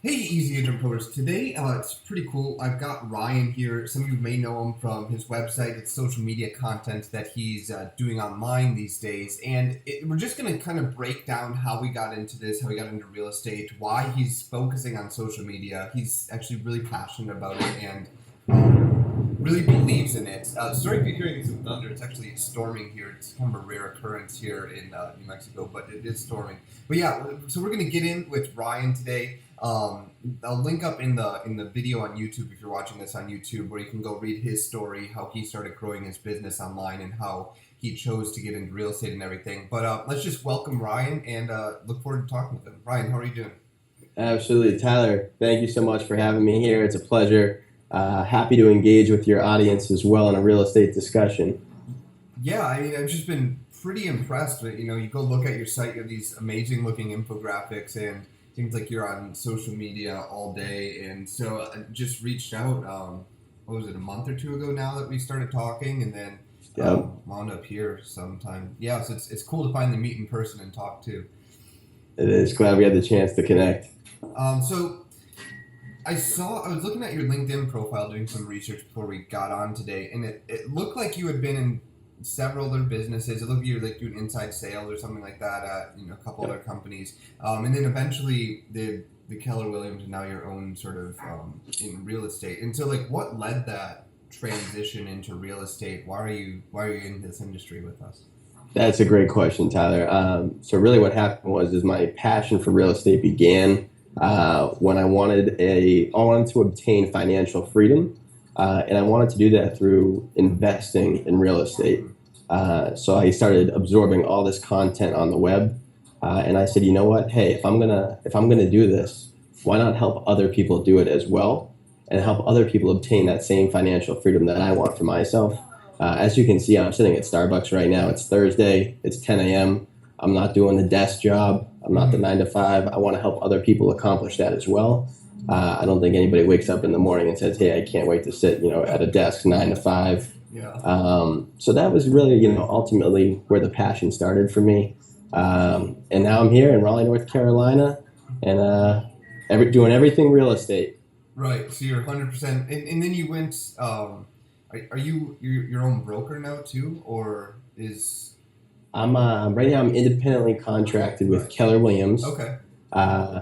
Hey, Easy Agent Pros. Today, it's pretty cool. I've got Ryan here. Some of you may know him from his website. It's social media content that he's doing online these days. And we're just going to kind of break down how we got into this, how we got into real estate, why he's focusing on social media. He's actually really passionate about it and really believes in it. Sorry if you're hearing some thunder. It's actually storming here. It's kind of a rare occurrence here in New Mexico, but it is storming. But yeah, so we're going to get in with Ryan today. I'll link up in the video on YouTube if you're watching this on YouTube, where you can go read his story, how he started growing his business online, and how he chose to get into real estate and everything. But let's just welcome Ryan and look forward to talking with him. Ryan, how are you doing? Absolutely, Tyler. Thank you so much for having me here. It's a pleasure. Happy to engage with your audience as well in a real estate discussion. Yeah, I mean, I've just been pretty impressed with, you go look at your site, you have these amazing looking infographics, and seems like you're on social media all day. And so I just reached out, what was it, a month or two ago now that we started talking, and then Yep. wound up here sometime. Yeah, so it's cool to finally meet in person and talk too. It is. Glad we had the chance to connect. So I was looking at your LinkedIn profile doing some research before we got on today, and it looked like you had been in several other businesses. It looked like you were like doing inside sales or something like that at a couple Yep. other companies, and then eventually the Keller Williams, and now your own sort of in real estate. And so, like, what led that transition into real estate? Why are you in this industry with us? That's a great question, Tyler. So really what happened is my passion for real estate began when I wanted to obtain financial freedom, and I wanted to do that through investing in real estate. So I started absorbing all this content on the web, and I said, you know what? Hey, if I'm gonna do this, why not help other people do it as well, and help other people obtain that same financial freedom that I want for myself. As you can see, I'm sitting at Starbucks right now. It's Thursday. It's 10 a.m. I'm not doing the desk job. I'm not the 9 to 5. I want to help other people accomplish that as well. I don't think anybody wakes up in the morning and says, "Hey, I can't wait to sit, at a desk 9 to 5." Yeah. So that was really, ultimately where the passion started for me. And now I'm here in Raleigh, North Carolina, and doing everything real estate. Right. So you're 100%, and then you went. Are you your own broker now too, or is I'm right now. I'm independently contracted with right? Keller Williams, Okay. uh,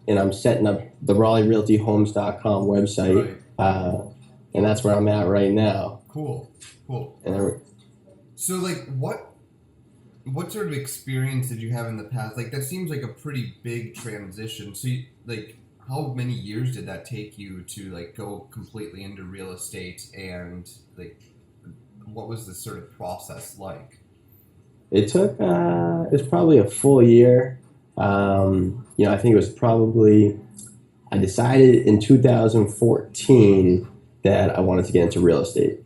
and I'm setting up the RaleighRealtyHomes.com website, Right. and that's where I'm at right now. Cool. Cool. And So, like, what sort of experience did you have in the past? Like, that seems like a pretty big transition. So, like, how many years did that take you to like go completely into real estate, and like, what was the sort of process like? it took it's probably a full year. I think it was probably I decided in 2014 that I wanted to get into real estate.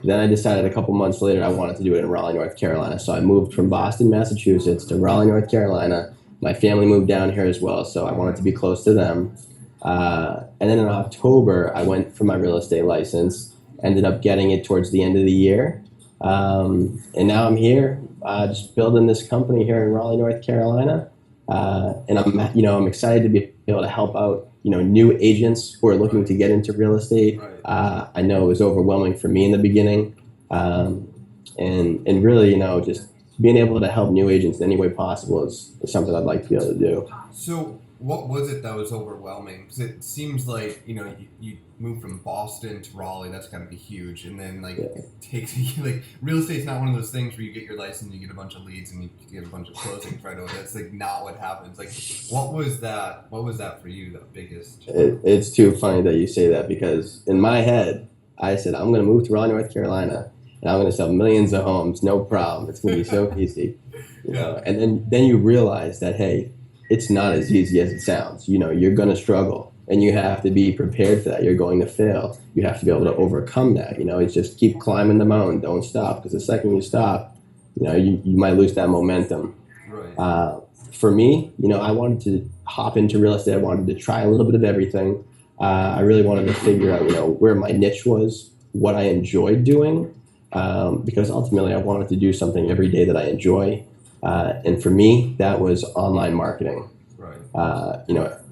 Then I decided a couple months later I wanted to do it in Raleigh, North Carolina. So I moved from Boston, Massachusetts to Raleigh, North Carolina. My family moved down here as well, so I wanted to be close to them. And then in October, I went for my real estate license, ended up getting it towards the end of the year. And now I'm here, just building this company here in Raleigh, North Carolina. And I'm excited to be able to help out, new agents who are looking Right. to get into real estate. Right. I know it was overwhelming for me in the beginning, and really, just being able to help new agents in any way possible is something I'd like to be able to do. So, what was it that was overwhelming? Because it seems like you moved from Boston to Raleigh. That's got to be huge. And then like Yeah. it takes like real estate's not one of those things where you get your license, you get a bunch of leads, and you get a bunch of closings right away. That's like not what happens. Like, what was that? What was that for you? The biggest? It's too funny that you say that because in my head, I said I'm going to move to Raleigh, North Carolina, and I'm going to sell millions of homes, no problem. It's going to be so easy, Yeah. And then you realize that hey, it's not as easy as it sounds. You're going to struggle, and you have to be prepared for that. You're going to fail. You have to be able to overcome that. It's just keep climbing the mountain. Don't stop, because the second you stop, you might lose that momentum. Right. For me, I wanted to hop into real estate. I wanted to try a little bit of everything. I really wanted to figure out, where my niche was, what I enjoyed doing, because ultimately I wanted to do something every day that I enjoy. And for me, that was online marketing. Right.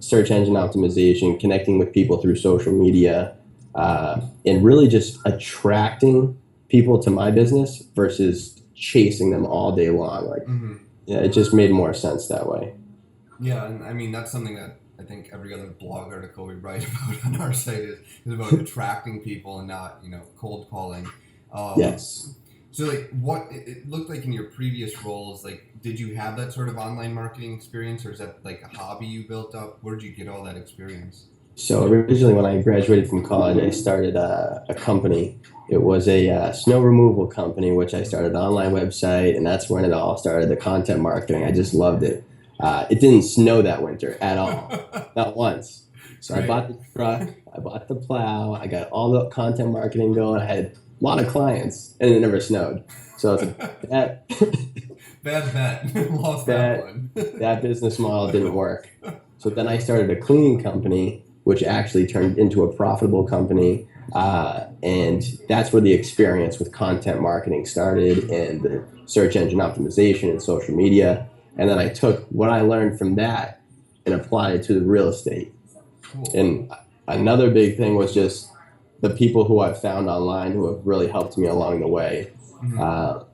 search engine optimization, connecting with people through social media, and really just attracting people to my business versus chasing them all day long. Like, Hmm. yeah, it just made more sense that way. Yeah, and I mean that's something that I think every other blog article we write about on our site is about attracting people and not cold calling. Um, Yes. so like what it looked like in your previous roles, like did you have that sort of online marketing experience, or is that like a hobby you built up? Where did you get all that experience? So originally, when I graduated from college, I started a company. It was a snow removal company, which I started an online website, and that's when it all started. The content marketing, I just loved it. It didn't snow that winter at all, not once. So I Great. bought the truck, I bought the plow, I got all the content marketing going. I had a lot of clients, and it never snowed. So it's a that Bad bet. Lost that that one. that business model didn't work. So then I started a cleaning company, which actually turned into a profitable company. And that's where the experience with content marketing started and the search engine optimization and social media. And then I took what I learned from that and applied it to the real estate. Cool. And another big thing was just the people who I've found online who have really helped me along the way. Hmm. Uh,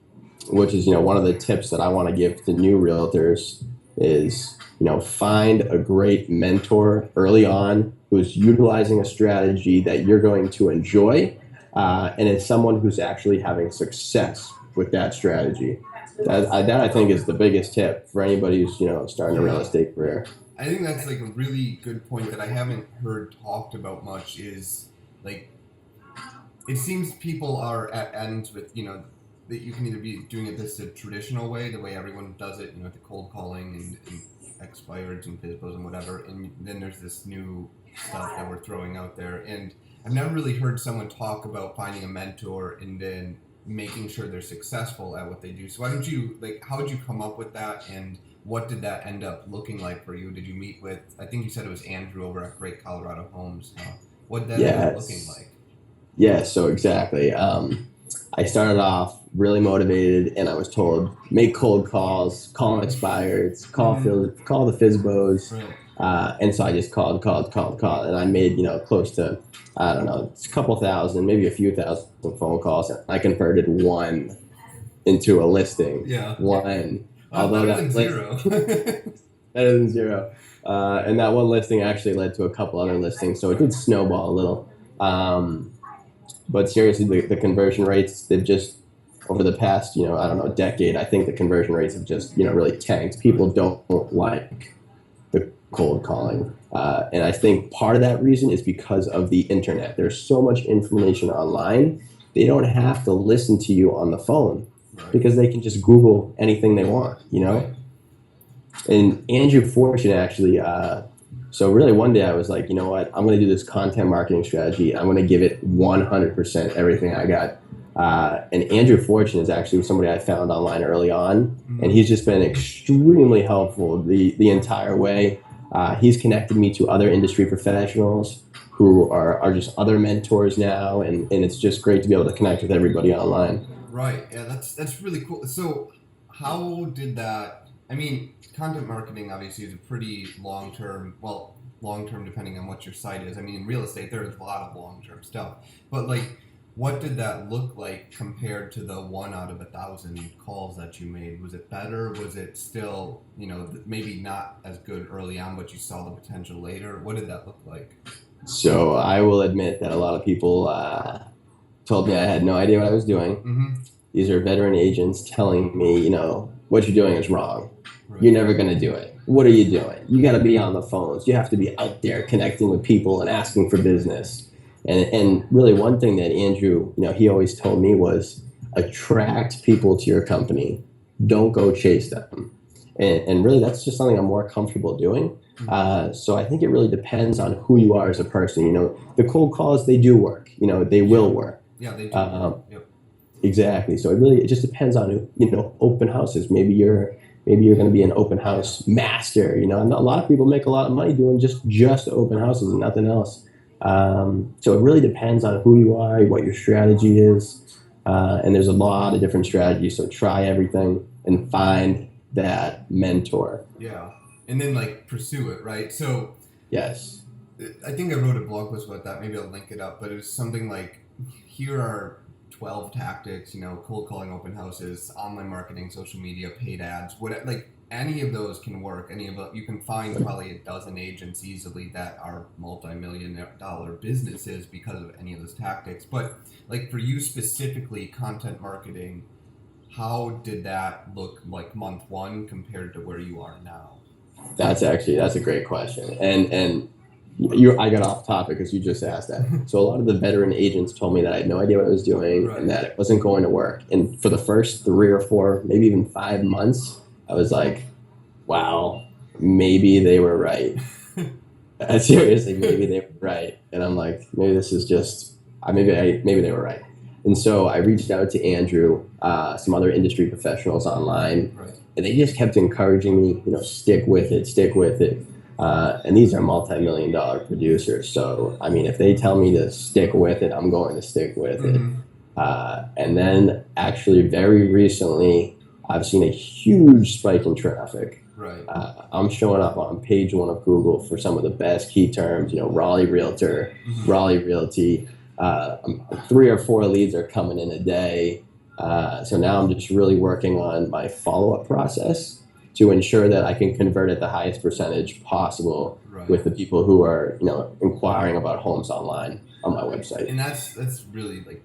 which is one of the tips that I want to give to new realtors is find a great mentor early on who's utilizing a strategy that you're going to enjoy, and is someone who's actually having success with that strategy. That I think is the biggest tip for anybody who's starting a real Yeah. estate career. I think that's like a really good point that I haven't heard talked about much is like it seems people are at ends with that you can either be doing it this the traditional way, the way everyone does it, the cold calling and expireds and FISBOs and whatever, and then there's this new stuff that we're throwing out there. And I've never really heard someone talk about finding a mentor and then making sure they're successful at what they do. So why don't you like how did you come up with that, and what did that end up looking like for you? Did you meet with, I think you said it was Andrew over at Great Colorado Homes. What did that end up looking Yes. like? Yeah, so exactly. I started off really motivated, and I was told make cold calls, call on expireds, Mm-hmm. call the FISBOs, Right. and so I just called, and I made close to I don't know, it's a couple thousand, maybe a few thousand phone calls, and I converted one into a listing. Yeah. One, although Better that than list zero. better than zero, and that one listing actually led to a couple other listings, so it did snowball a little. Um, but seriously, the conversion rates, they've just, over the past, I don't know, decade, I think the conversion rates have just, really tanked. People don't like the cold calling. And I think part of that reason is because of the internet. There's so much information online. They don't have to listen to you on the phone Right. because they can just Google anything they want. Right. And Andrew Fortune actually, so really one day I was like, you know what, I'm going to do this content marketing strategy. I'm going to give it 100% everything I got. And Andrew Fortune is actually somebody I found online early on, and Mm-hmm. he's just been extremely helpful the entire way. He's connected me to other industry professionals who are just other mentors now, and it's just great to be able to connect with everybody online. Right. Yeah, that's really cool. So, how did that? I mean, content marketing obviously is a pretty long term. Well, long term depending on what your site is. I mean, in real estate, there's a lot of long term stuff. But like, what did that look like compared to the one out of 1,000 calls that you made? Was it better? Was it still, maybe not as good early on, but you saw the potential later? What did that look like? So I will admit that a lot of people told me I had no idea what I was doing. Mm-hmm. These are veteran agents telling me, what you're doing is wrong. You're Right. never going to do it. What are you doing? You got to be on the phones. You have to be out there connecting with people and asking for business. And really, one thing that Andrew, he always told me was attract people to your company. Don't go chase them. And really, that's just something I'm more comfortable doing. Mm-hmm. So I think it really depends on who you are as a person. The cold calls, they do work. They will Yeah. work. Yeah, they do work. Um, Yep. Exactly. So it just depends on open houses. Maybe you're going to be an open Yeah. house master. And a lot of people make a lot of money doing just open houses and nothing else. So it really depends on who you are, what your strategy is, and there's a lot of different strategies. So try everything and find that mentor. Yeah. And then like pursue it, right? So Yes. I think I wrote a blog post about that. Maybe I'll link it up. But it was something like, here are 12 tactics. Cold calling, open houses, online marketing, social media, paid ads. What like any of those can work. Any of you can find probably a dozen agents easily that are multi-million dollar businesses because of any of those tactics. But like for you specifically, content marketing, how did that look like month one compared to where you are now? That's a great question. And you I got off topic because you just asked that. So a lot of the veteran agents told me that I had no idea what I was doing and Right. that it wasn't going to work. And for the first 3 or 4, maybe even 5 months, I was like, wow, maybe they were right. Seriously, maybe they were right. And I'm like, maybe this is just maybe they were right. And so I reached out to Andrew, some other industry professionals online, Right. and they just kept encouraging me, stick with it, stick with it. And these are multi-million dollar producers. So, I mean, if they tell me to stick with it, I'm going to stick with it. Mm-hmm. And then actually, very recently, I've seen a huge spike in traffic. Right. I'm showing up on page one of Google for some of the best key terms, Raleigh Realtor, Mm-hmm. Raleigh Realty. 3 or 4 leads are coming in a day. So now I'm just really working on my follow-up process to ensure that I can convert at the highest percentage possible Right. with the people who are, inquiring about homes online on my website. And that's really like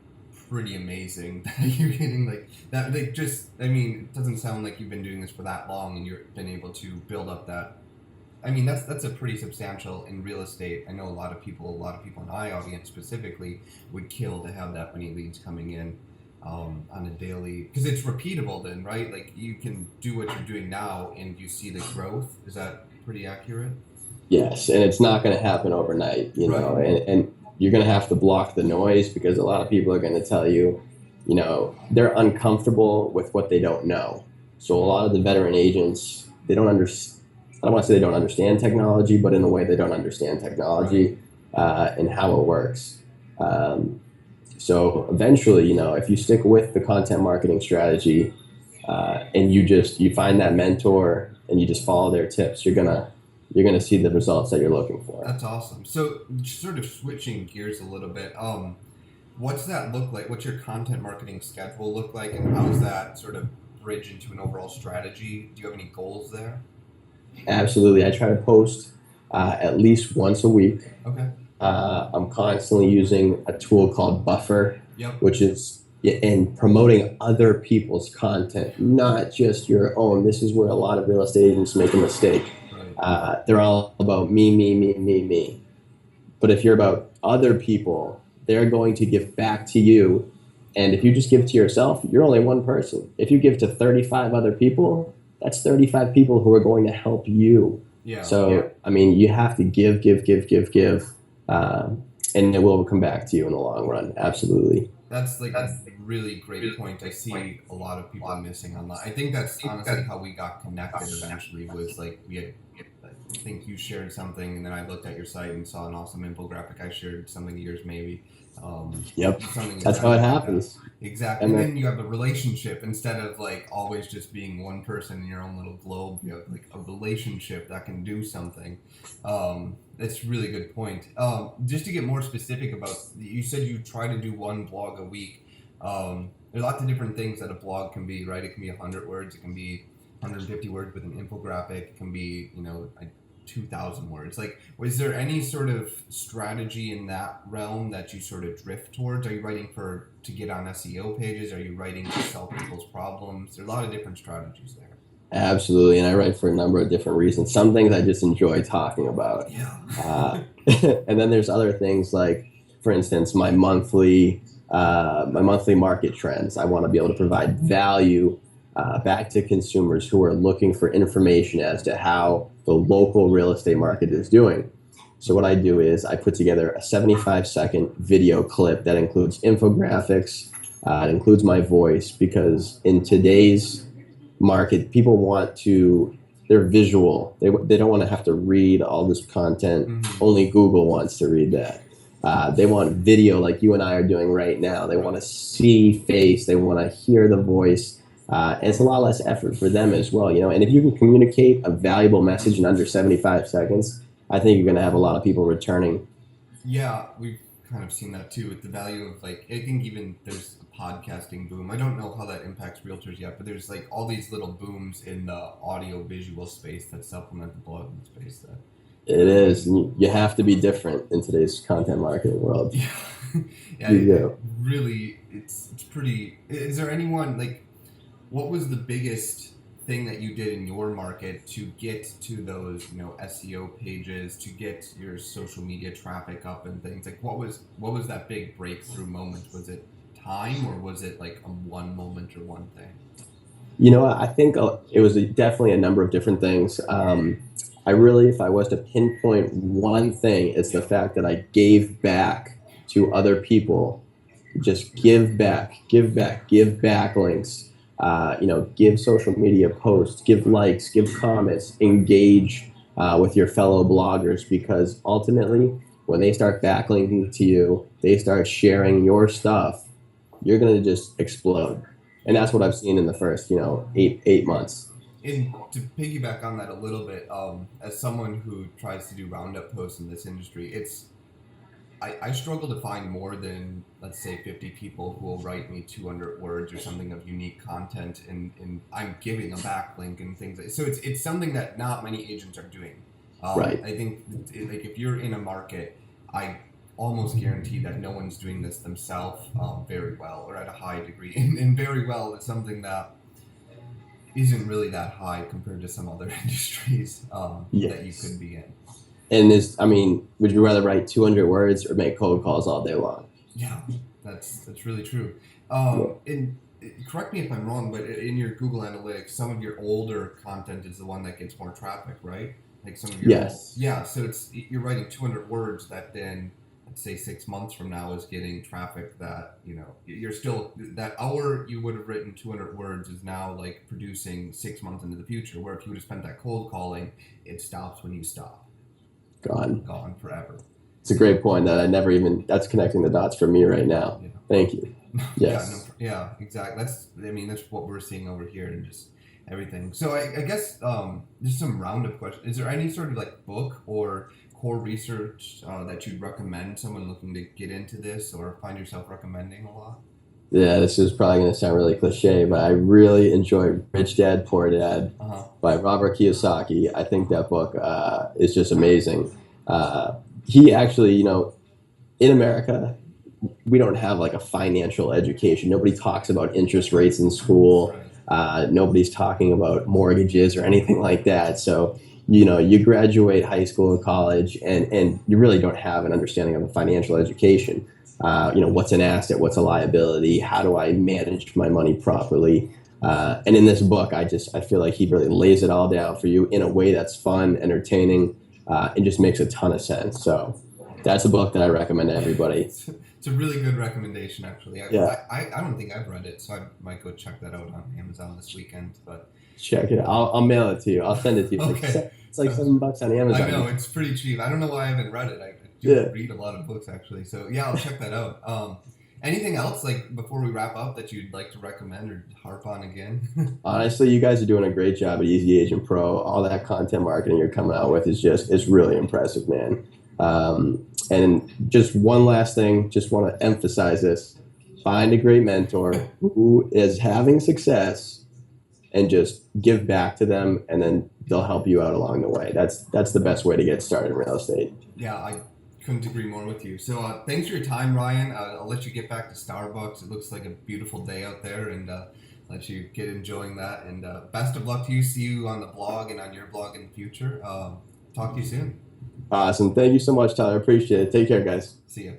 pretty amazing that you're getting like that. Like just, I mean, it doesn't sound like you've been doing this for that long, and you've been able to build up that. I mean, that's a pretty substantial in real estate. I know a lot of people in my audience specifically would kill to have that many leads coming in on a daily, because it's repeatable. Then, right? Like you can do what you're doing now, and you see the growth. Is that pretty accurate? Yes, and it's not going to happen overnight, Right. and you're going to have to block the noise because a lot of people are going to tell you, they're uncomfortable with what they don't know. So a lot of the veteran agents, they don't understand. I don't want to say they don't understand technology, but in a way they don't understand Right. technology and how it works. Um, so eventually, if you stick with the content marketing strategy and you find that mentor and you just follow their tips, you're gonna see the results that you're looking for. That's awesome. So, sort of switching gears a little bit, what's that look like? What's your content marketing schedule look like, and how does that sort of bridge into an overall strategy? Do you have any goals there? Absolutely, I try to post at least once a week. Okay. I'm constantly using a tool called Buffer, Yep. which is in promoting other people's content, not just your own. This is where a lot of real estate agents make a mistake. Right. They're all about me, me, me, me, me. But if you're about other people, they're going to give back to you. And if you just give to yourself, you're only one person. If you give to 35 other people, that's 35 people who are going to help you. Yeah. So, I mean, you have to give, give, give, give, give, and it will come back to you in the long run. Absolutely. That's like a really great point. I see a lot of people missing on that. I think that's honestly how we got connected eventually. Was like we had, I think you shared something, and then I looked at your site and saw an awesome infographic. I shared something of yours, maybe. Yep. Something That's how exactly it like that. happens. Exactly. And And then, then you have a relationship instead of like always just being one person in your own little globe. You have like a relationship that can do something. That's a really good point. Just to get more specific about, you said you try to do one blog a week. There's lots of different things that a blog can be, right? It can be 100 words. It can be 150 words with an infographic. It can be, 2,000 words. Like, was there any sort of strategy in that realm that you sort of drift towards? Are you writing to get on SEO pages? Are you writing to solve people's problems? There are a lot of different strategies there. absolutely. And I write for a number of different reasons. Some things I just enjoy talking about. Yeah. Uh, and then there's other things like, for instance, my monthly market trends. I want to be able to provide value back to consumers who are looking for information as to how the local real estate market is doing. So what I do is I put together a 75-second video clip that includes infographics. It includes my voice because in today's market, people they're visual. They don't want to have to read all this content. Mm-hmm. Only Google wants to read that. They want video like you and I are doing right now. They want to see face. They want to hear the voice. And it's a lot less effort for them as well, And if you can communicate a valuable message in under 75 seconds, I think you're going to have a lot of people returning. Yeah, we've kind of seen that too with the value of like I think even there's a podcasting boom. I don't know how that impacts realtors yet, but there's like all these little booms in the audio visual space that supplement the blogging space that It is. And you have to be different in today's content marketing world. yeah. Yeah, You it do. really it's pretty is there anyone like what was the biggest thing that you did in your market to get to those SEO pages to get your social media traffic up and things like what was that big breakthrough moment? Was it time or was it like a one moment or one thing? I think it was definitely a number of different things. I really, if I was to pinpoint one thing, it's the Yeah. fact that I gave back to other people. Just give back, give back, give back links. Give social media posts, give likes, give comments, engage with your fellow bloggers because ultimately, when they start backlinking to you, they start sharing your stuff, you're gonna just explode. And Yeah. that's what I've seen in the first, eight months. And to piggyback on that a little bit, as someone who tries to do roundup posts in this industry, I struggle to find more than let's say 50 people who will write me 200 words or something of unique content, and I'm giving a backlink and things so it's something that not many agents are doing. Right. I think like if you're in a market, I almost guarantee that no one's doing this themselves very well or at a high degree, and very well is something that isn't really that high compared to some other industries that you Yes. could be in. And would you rather write 200 words or make cold calls all day long? Yeah, that's really true. Yeah. And correct me if I'm wrong, but in your Google Analytics, some of your older content is the one that gets more traffic, right? Like some of your Yes. yeah. So you're writing 200 words that then let's say 6 months from now is getting traffic that you're still that hour you would have written 200 words is now like producing 6 months into the future. Where if you would have spent that cold calling, it stops when you stop, Gone. gone forever. It's a great point that that's connecting the dots for me right now. Yeah. Thank you. Yeah, no, Yes. yeah, exactly. That's what we're seeing over here and just everything. So I guess just some roundup questions. Is there any sort of like book or core research that you'd recommend someone looking to get into this or find yourself recommending a lot? Yeah, this is probably going to sound really cliche, but I really enjoy Rich Dad Poor Dad Uh huh. by Robert Kiyosaki. I think that book is just amazing. He actually, in America, we don't have like a financial education. Nobody talks about interest rates in school. Right. Nobody's talking about mortgages or anything like that. So, you graduate high school or college and you really don't have an understanding of a financial education. What's an asset? What's a liability? How do I manage my money properly? And in this book, I feel like he really lays it all down for you in a way that's fun, entertaining, and just makes a ton of sense. So that's a book that I recommend to everybody. It's a really good recommendation, actually. Yeah, I don't think I've read it, so I might go check that out on Amazon this weekend. But check it out. I'll mail it to you. I'll send it to you. okay, It's like so $7 on I know Amazon. it's pretty cheap. I don't know why I haven't read it. I do Yeah. read a lot of books actually, so yeah, I'll check that out. Anything else like before we wrap up that you'd like to recommend or harp on again? Honestly, you guys are doing a great job at Easy Agent Pro. All that content marketing you're coming out with is really impressive, man. And just one last thing, just want to emphasize this: find a great mentor who is having success, and just give back to them, and then they'll help you out along the way. That's the best way to get started in real estate. Yeah, I couldn't agree more with you. So thanks for your time, Ryan. I'll let you get back to Starbucks. It looks like a beautiful day out there, and let you get enjoying that. And best of luck to you. See you on the blog and on your blog in the future. Talk to you soon. Awesome. Thank you so much, Tyler. Appreciate it. Take care, guys. See ya.